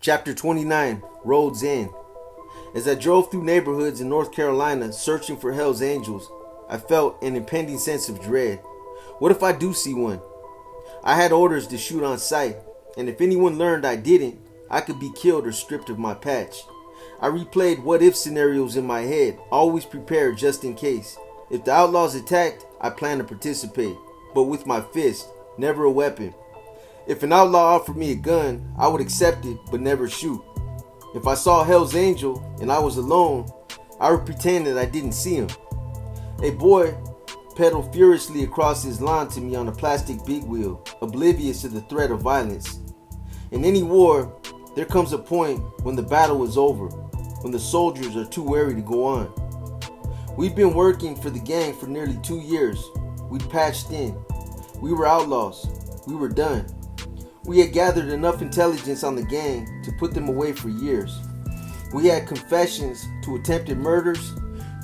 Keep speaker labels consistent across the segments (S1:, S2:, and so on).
S1: Chapter 29, Roads End. As I drove through neighborhoods in North Carolina searching for Hell's Angels, I felt an impending sense of dread. What if I do see one? I had orders to shoot on sight, and if anyone learned I didn't, I could be killed or stripped of my patch. I replayed what-if scenarios in my head, always prepared just in case. If the outlaws attacked, I planned to participate, but with my fist, never a weapon. If an outlaw offered me a gun, I would accept it but never shoot. If I saw Hell's Angel and I was alone, I would pretend that I didn't see him. A boy pedaled furiously across his lawn to me on a plastic big wheel, oblivious to the threat of violence. In any war, there comes a point when the battle is over, when the soldiers are too wary to go on. We'd been working for the gang for nearly 2 years. We'd patched in. We were outlaws. We were done. We had gathered enough intelligence on the gang to put them away for years. We had confessions to attempted murders,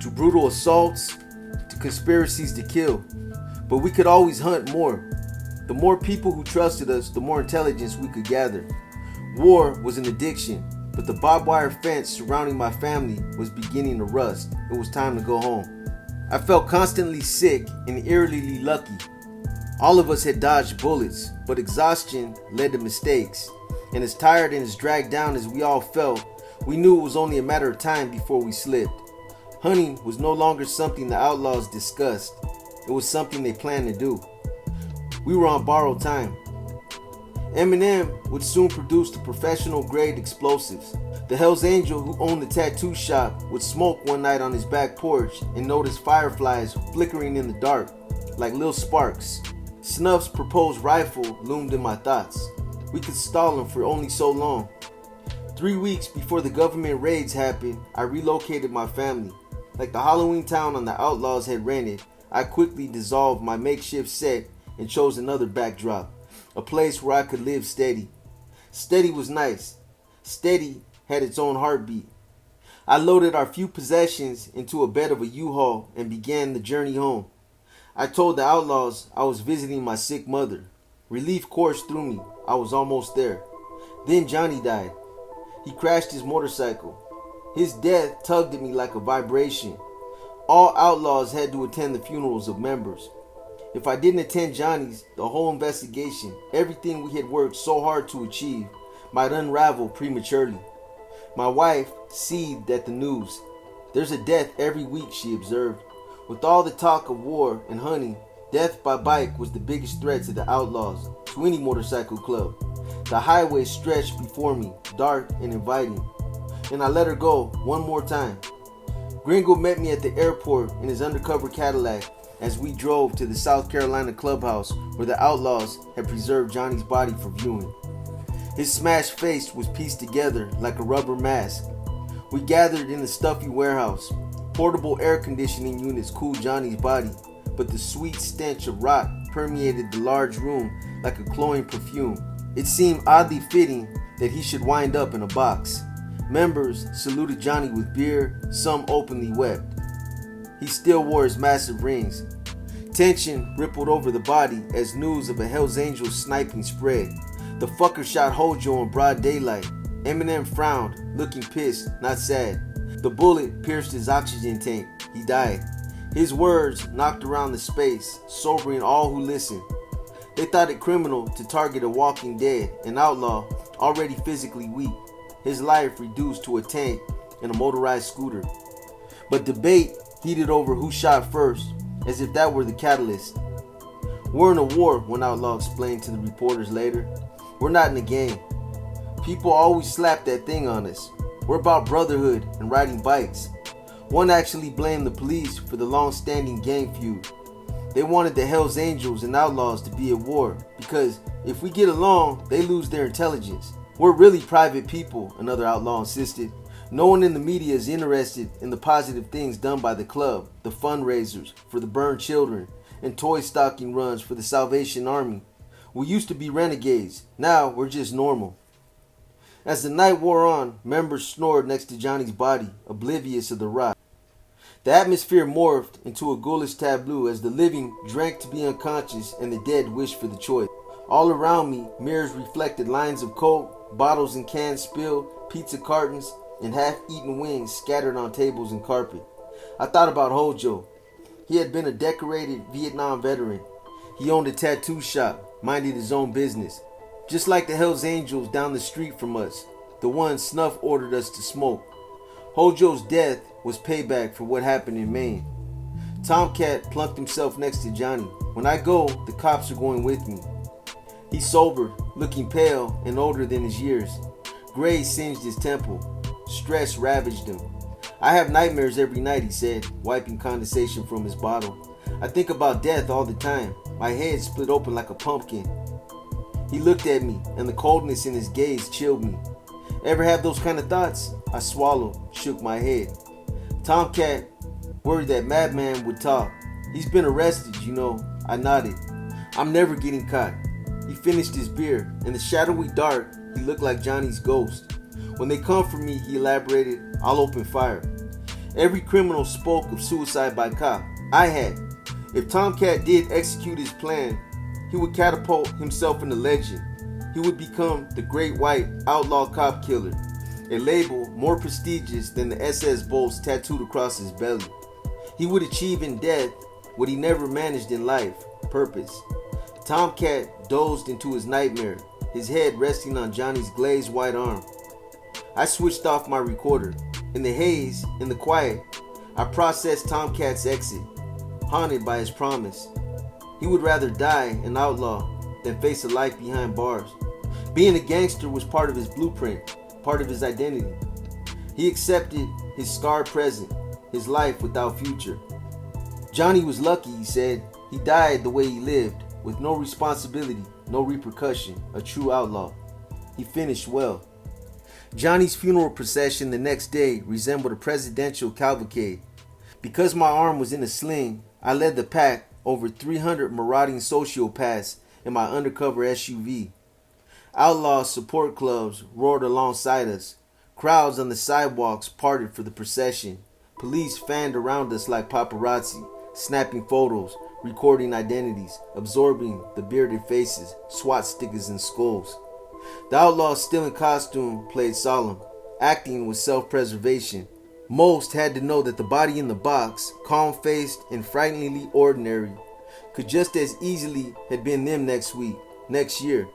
S1: to brutal assaults, to conspiracies to kill. But we could always hunt more. The more people who trusted us, the more intelligence we could gather. War was an addiction, but the barbed wire fence surrounding my family was beginning to rust. It was time to go home. I felt constantly sick and eerily lucky. All of us had dodged bullets, but exhaustion led to mistakes. And as tired and as dragged down as we all felt, we knew it was only a matter of time before we slipped. Hunting was no longer something the outlaws discussed. It was something they planned to do. We were on borrowed time. Eminem would soon produce the professional-grade explosives. The Hell's Angel who owned the tattoo shop would smoke one night on his back porch and notice fireflies flickering in the dark like little sparks. Snuff's proposed rifle loomed in my thoughts. We could stall him for only so long. 3 weeks before the government raids happened, I relocated my family. Like the Halloween town on the outlaws had rented, I quickly dissolved my makeshift set and chose another backdrop, a place where I could live steady. Steady was nice. Steady had its own heartbeat. I loaded our few possessions into a bed of a U-Haul and began the journey home. I told the outlaws I was visiting my sick mother. Relief coursed through me. I was almost there. Then Johnny died. He crashed his motorcycle. His death tugged at me like a vibration. All outlaws had to attend the funerals of members. If I didn't attend Johnny's, the whole investigation, everything we had worked so hard to achieve, might unravel prematurely. My wife seethed at the news. There's a death every week, she observed. With all the talk of war and hunting, death by bike was the biggest threat to the outlaws, to any motorcycle club. The highway stretched before me, dark and inviting. And I let her go one more time. Gringo met me at the airport in his undercover Cadillac as we drove to the South Carolina clubhouse where the outlaws had preserved Johnny's body for viewing. His smashed face was pieced together like a rubber mask. We gathered in the stuffy warehouse. Portable air conditioning units cooled Johnny's body, but the sweet stench of rot permeated the large room like a cloying perfume. It seemed oddly fitting that he should wind up in a box. Members saluted Johnny with beer, some openly wept. He still wore his massive rings. Tension rippled over the body as news of a Hell's Angel sniping spread. The fucker shot Hojo in broad daylight. Eminem frowned, looking pissed, not sad. The bullet pierced his oxygen tank. He died. His words knocked around the space, sobering all who listened. They thought it criminal to target a walking dead, an outlaw already physically weak, his life reduced to a tank and a motorized scooter. But debate heated over who shot first, as if that were the catalyst. We're in a war, one outlaw explained to the reporters later. We're not in a game. People always slap that thing on us. We're about brotherhood and riding bikes. One actually blamed the police for the long-standing gang feud. They wanted the Hells Angels and outlaws to be at war because if we get along, they lose their intelligence. We're really private people, another outlaw insisted. No one in the media is interested in the positive things done by the club, the fundraisers for the burned children, and toy stocking runs for the Salvation Army. We used to be renegades. Now we're just normal. As the night wore on, members snored next to Johnny's body, oblivious of the rot. The atmosphere morphed into a ghoulish tableau as the living drank to be unconscious and the dead wished for the choice. All around me, mirrors reflected lines of coke, bottles and cans spilled, pizza cartons, and half-eaten wings scattered on tables and carpet. I thought about Hojo. He had been a decorated Vietnam veteran. He owned a tattoo shop, minded his own business. Just like the Hells Angels down the street from us, the ones Snuff ordered us to smoke. Hojo's death was payback for what happened in Maine. Tomcat plunked himself next to Johnny. When I go, the cops are going with me. He sobered, looking pale and older than his years. Gray singed his temple. Stress ravaged him. I have nightmares every night, he said, wiping condensation from his bottle. I think about death all the time. My head split open like a pumpkin. He looked at me, and the coldness in his gaze chilled me. Ever have those kind of thoughts? I swallowed, shook my head. Tomcat worried that Madman would talk. He's been arrested, you know. I nodded. I'm never getting caught. He finished his beer. In the shadowy dark, he looked like Johnny's ghost. When they come for me, he elaborated, I'll open fire. Every criminal spoke of suicide by cop. I had. If Tomcat did execute his plan, he would catapult himself into legend. He would become the great white outlaw cop killer, a label more prestigious than the SS bolts tattooed across his belly. He would achieve in death what he never managed in life, purpose. Tomcat dozed into his nightmare, his head resting on Johnny's glazed white arm. I switched off my recorder. In the haze, in the quiet, I processed Tomcat's exit, haunted by his promise. He would rather die an outlaw than face a life behind bars. Being a gangster was part of his blueprint, part of his identity. He accepted his scarred present, his life without future. Johnny was lucky, he said. He died the way he lived, with no responsibility, no repercussion, a true outlaw. He finished well. Johnny's funeral procession the next day resembled a presidential cavalcade. Because my arm was in a sling, I led the pack over 300 marauding sociopaths in my undercover SUV. Outlaw support clubs roared alongside us. Crowds on the sidewalks parted for the procession. Police fanned around us like paparazzi, snapping photos, recording identities, absorbing the bearded faces, SWAT stickers and skulls. The outlaws still in costume played solemn, acting with self-preservation. Most had to know that the body in the box, calm-faced and frighteningly ordinary, could just as easily have been them next week, next year.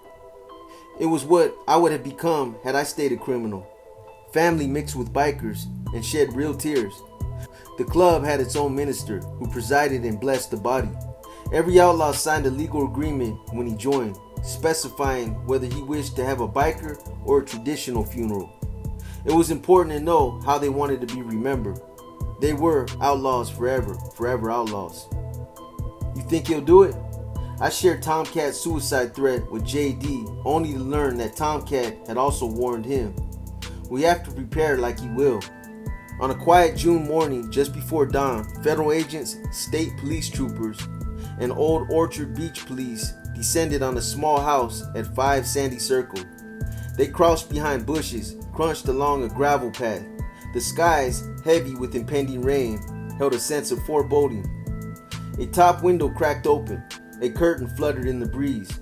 S1: It was what I would have become had I stayed a criminal. Family mixed with bikers and shed real tears. The club had its own minister who presided and blessed the body. Every outlaw signed a legal agreement when he joined, specifying whether he wished to have a biker or a traditional funeral. It was important to know how they wanted to be remembered. They were outlaws forever, forever outlaws. You think he'll do it? I shared Tomcat's suicide threat with JD only to learn that Tomcat had also warned him. We have to prepare like he will. On a quiet June morning just before dawn, federal agents, state police troopers, and Old Orchard Beach police descended on a small house at 5 Sandy Circle. They crouched behind bushes, crunched along a gravel path. The skies, heavy with impending rain, held a sense of foreboding. A top window cracked open. A curtain fluttered in the breeze.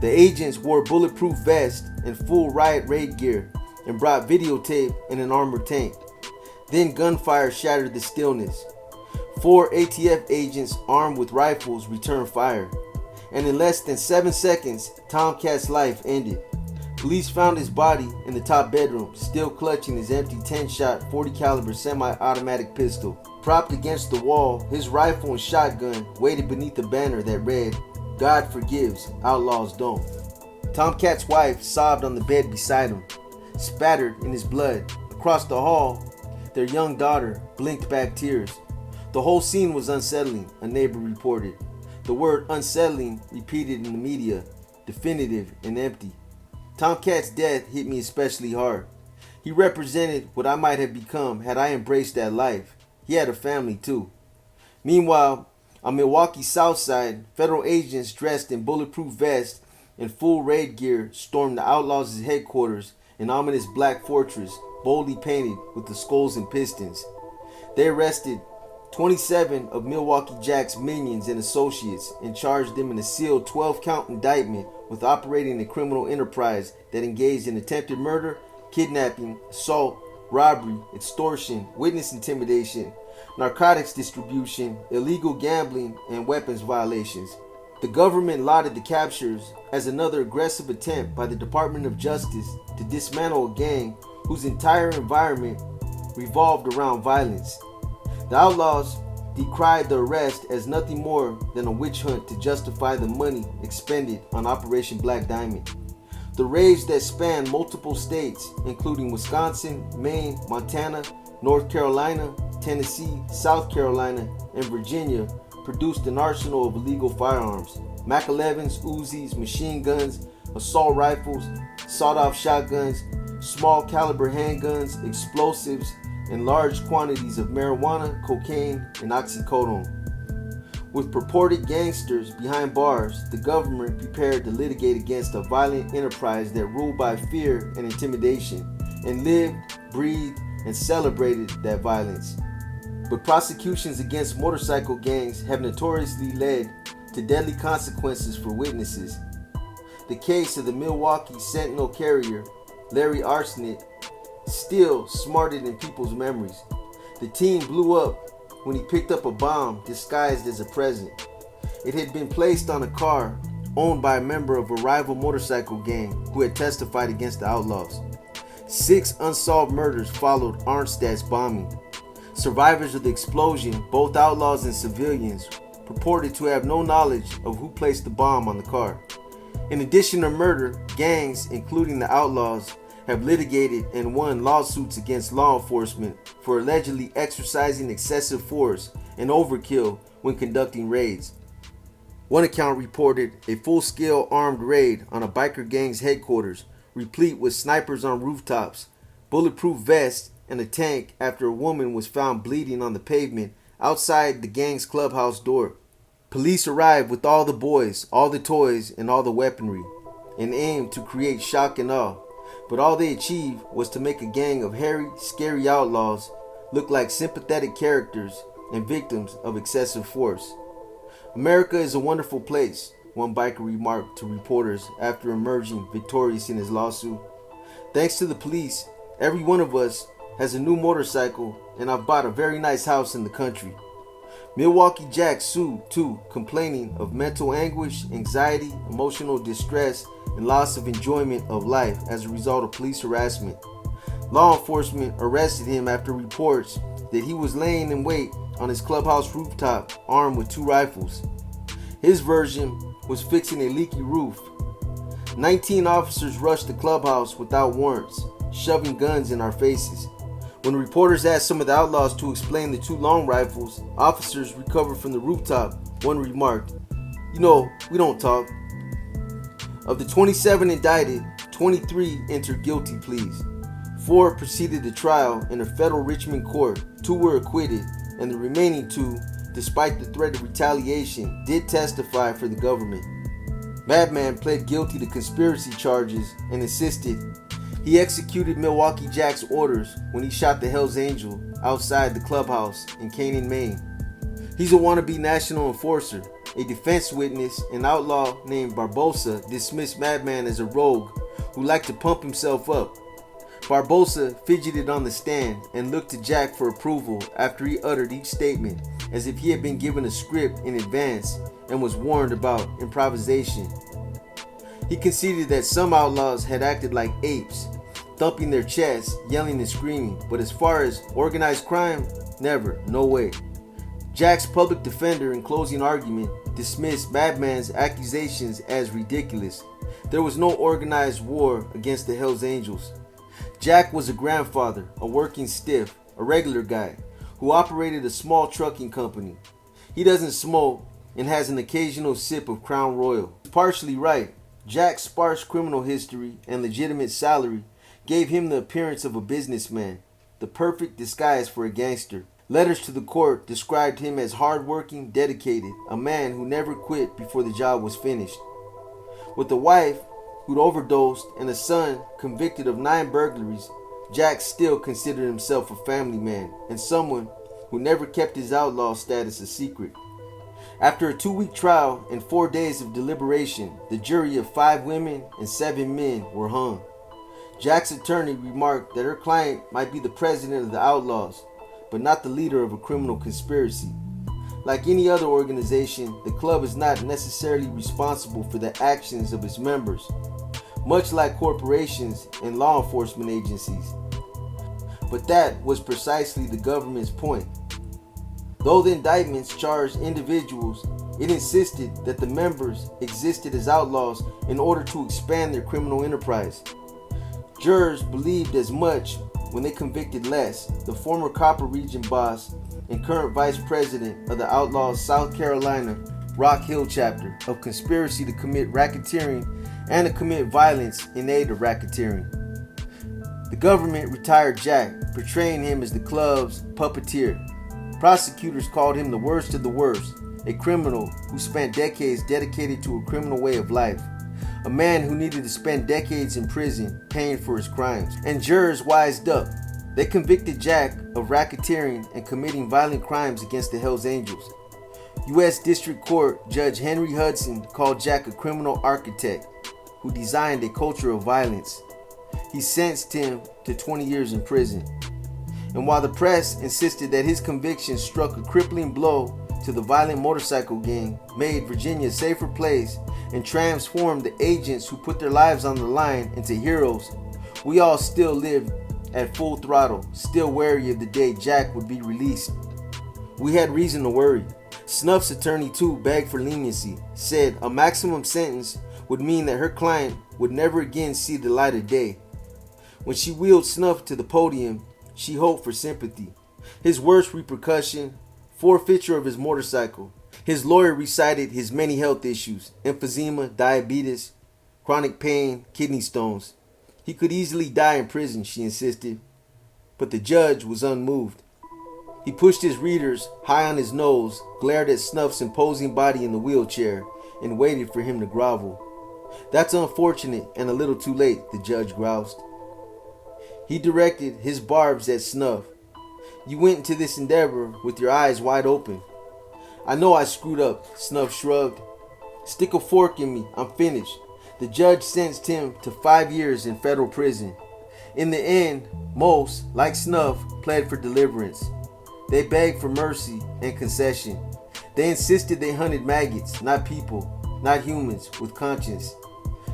S1: The agents wore bulletproof vests and full riot raid gear and brought videotape and an armored tank. Then gunfire shattered the stillness. 4 ATF agents armed with rifles returned fire. And in less than 7 seconds, Tomcat's life ended. Police found his body in the top bedroom, still clutching his empty 10-shot 40 caliber semi-automatic pistol. Propped against the wall, his rifle and shotgun waited beneath a banner that read, God forgives, outlaws don't. Tomcat's wife sobbed on the bed beside him, spattered in his blood. Across the hall, their young daughter blinked back tears. The whole scene was unsettling, a neighbor reported. The word unsettling repeated in the media, definitive and empty. Tomcat's death hit me especially hard. He represented what I might have become had I embraced that life. He had a family too. Meanwhile, on Milwaukee's south side, federal agents dressed in bulletproof vests and full raid gear stormed the outlaws' headquarters, an ominous black fortress boldly painted with the skulls and pistons. They arrested 27 of Milwaukee Jack's minions and associates and charged them in a sealed 12-count indictment with operating a criminal enterprise that engaged in attempted murder, kidnapping, assault, robbery, extortion, witness intimidation, narcotics distribution, illegal gambling, and weapons violations. The government lauded the captures as another aggressive attempt by the Department of Justice to dismantle a gang whose entire environment revolved around violence. The outlaws decried the arrest as nothing more than a witch hunt to justify the money expended on Operation Black Diamond. The raids that spanned multiple states, including Wisconsin, Maine, Montana, North Carolina, Tennessee, South Carolina, and Virginia, produced an arsenal of illegal firearms: Mac 11s, Uzis, machine guns, assault rifles, sawed-off shotguns, small caliber handguns, explosives, and large quantities of marijuana, cocaine, and oxycodone. With purported gangsters behind bars, the government prepared to litigate against a violent enterprise that ruled by fear and intimidation, and lived, breathed, and celebrated that violence. But prosecutions against motorcycle gangs have notoriously led to deadly consequences for witnesses. The case of the Milwaukee Sentinel carrier, Larry Arsenet, still smarted in people's memories. The teen blew up when he picked up a bomb disguised as a present. It had been placed on a car owned by a member of a rival motorcycle gang who had testified against the outlaws. 6 unsolved murders followed Arnstadt's bombing. Survivors of the explosion, both outlaws and civilians, purported to have no knowledge of who placed the bomb on the car. In addition to murder, gangs, including the outlaws, have litigated and won lawsuits against law enforcement for allegedly exercising excessive force and overkill when conducting raids. One account reported a full-scale armed raid on a biker gang's headquarters, replete with snipers on rooftops, bulletproof vests, and a tank after a woman was found bleeding on the pavement outside the gang's clubhouse door. Police arrived with all the boys, all the toys, and all the weaponry, and aimed to create shock and awe. But all they achieved was to make a gang of hairy, scary outlaws look like sympathetic characters and victims of excessive force. America is a wonderful place, one biker remarked to reporters after emerging victorious in his lawsuit. Thanks to the police, every one of us has a new motorcycle, and I've bought a very nice house in the country. Milwaukee Jack sued too, complaining of mental anguish, anxiety, emotional distress, and loss of enjoyment of life as a result of police harassment. Law enforcement arrested him after reports that he was laying in wait on his clubhouse rooftop armed with 2 rifles. His version was fixing a leaky roof. 19 officers rushed the clubhouse without warrants, shoving guns in our faces. When reporters asked some of the outlaws to explain the 2 long rifles officers recovered from the rooftop, one remarked, "You know, we don't talk." Of the 27 indicted, 23 entered guilty pleas. 4 proceeded to trial in a federal Richmond court, 2 were acquitted, and the remaining 2, despite the threat of retaliation, did testify for the government. Madman pled guilty to conspiracy charges and insisted he executed Milwaukee Jack's orders when he shot the Hells Angel outside the clubhouse in Canaan, Maine. He's a wannabe national enforcer. A defense witness, an outlaw named Barbosa, dismissed Madman as a rogue who liked to pump himself up. Barbosa fidgeted on the stand and looked to Jack for approval after he uttered each statement as if he had been given a script in advance and was warned about improvisation. He conceded that some outlaws had acted like apes, thumping their chests, yelling and screaming, but as far as organized crime, never, no way. Jack's public defender, in closing argument, dismissed Madman's accusations as ridiculous. There was no organized war against the Hells Angels. Jack was a grandfather, a working stiff, a regular guy, who operated a small trucking company. He doesn't smoke and has an occasional sip of Crown Royal. Partially right, Jack's sparse criminal history and legitimate salary gave him the appearance of a businessman, the perfect disguise for a gangster. Letters to the court described him as hardworking, dedicated, a man who never quit before the job was finished. With a wife who'd overdosed and a son convicted of 9 burglaries, Jack still considered himself a family man and someone who never kept his outlaw status a secret. After a 2-week trial and 4 days of deliberation, the jury of 5 women and 7 men were hung. Jack's attorney remarked that her client might be the president of the Outlaws, but not the leader of a criminal conspiracy. Like any other organization, the club is not necessarily responsible for the actions of its members, much like corporations and law enforcement agencies. But that was precisely the government's point. Though the indictments charged individuals, it insisted that the members existed as outlaws in order to expand their criminal enterprise. Jurors believed as much when they convicted Les, the former Copper Region boss and current vice president of the Outlaws South Carolina Rock Hill chapter, of conspiracy to commit racketeering and to commit violence in aid of racketeering. The government retired Jack, portraying him as the club's puppeteer. Prosecutors called him the worst of the worst, a criminal who spent decades dedicated to a criminal way of life, a man who needed to spend decades in prison paying for his crimes. And jurors wised up. They convicted Jack of racketeering and committing violent crimes against the Hells Angels. U.S. District Court Judge Henry Hudson called Jack a criminal architect who designed a culture of violence. He sentenced him to 20 years in prison. And while the press insisted that his conviction struck a crippling blow to the violent motorcycle gang, made Virginia a safer place, and transformed the agents who put their lives on the line into heroes, we all still lived at full throttle, still wary of the day Jack would be released. We had reason to worry. Snuff's attorney too begged for leniency, said a maximum sentence would mean that her client would never again see the light of day. When she wheeled Snuff to the podium, she hoped for sympathy. His worst repercussion, forfeiture of his motorcycle. His lawyer recited his many health issues: emphysema, diabetes, chronic pain, kidney stones. He could easily die in prison, she insisted. But the judge was unmoved. He pushed his readers high on his nose, glared at Snuff's imposing body in the wheelchair, and waited for him to grovel. That's unfortunate and a little too late, the judge groused. He directed his barbs at Snuff. You went into this endeavor with your eyes wide open. I know I screwed up, Snuff shrugged. Stick a fork in me, I'm finished. The judge sentenced him to 5 years in federal prison. In the end, most, like Snuff, pled for deliverance. They begged for mercy and concession. They insisted they hunted maggots, not people, not humans, with conscience.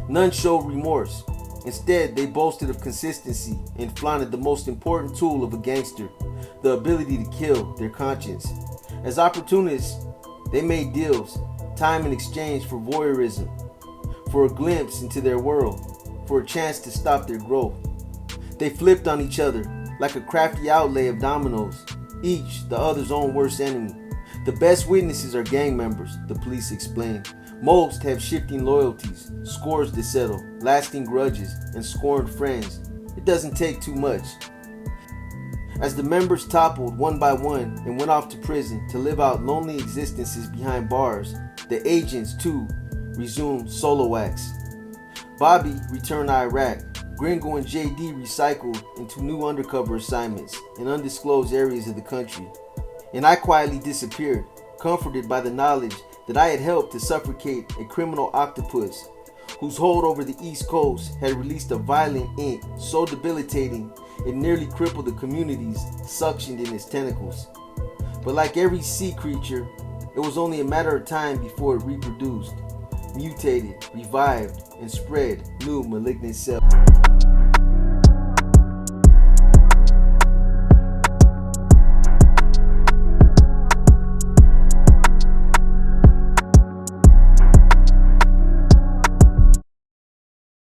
S1: None showed remorse. Instead, they boasted of consistency and flaunted the most important tool of a gangster, the ability to kill, their conscience. As opportunists, they made deals, time in exchange for voyeurism, for a glimpse into their world, for a chance to stop their growth. They flipped on each other like a crafty outlay of dominoes, each the other's own worst enemy. The best witnesses are gang members, the police explained. Most have shifting loyalties, scores to settle, lasting grudges, and scorned friends. It doesn't take too much. As the members toppled one by one and went off to prison to live out lonely existences behind bars, the agents too resumed solo acts. Bobby returned to Iraq. Gringo and JD recycled into new undercover assignments in undisclosed areas of the country. And I quietly disappeared, comforted by the knowledge that I had helped to suffocate a criminal octopus whose hold over the East Coast had released a violent ink so debilitating it nearly crippled the communities suctioned in its tentacles. But like every sea creature, it was only a matter of time before it reproduced, mutated, revived, and spread new malignant cells.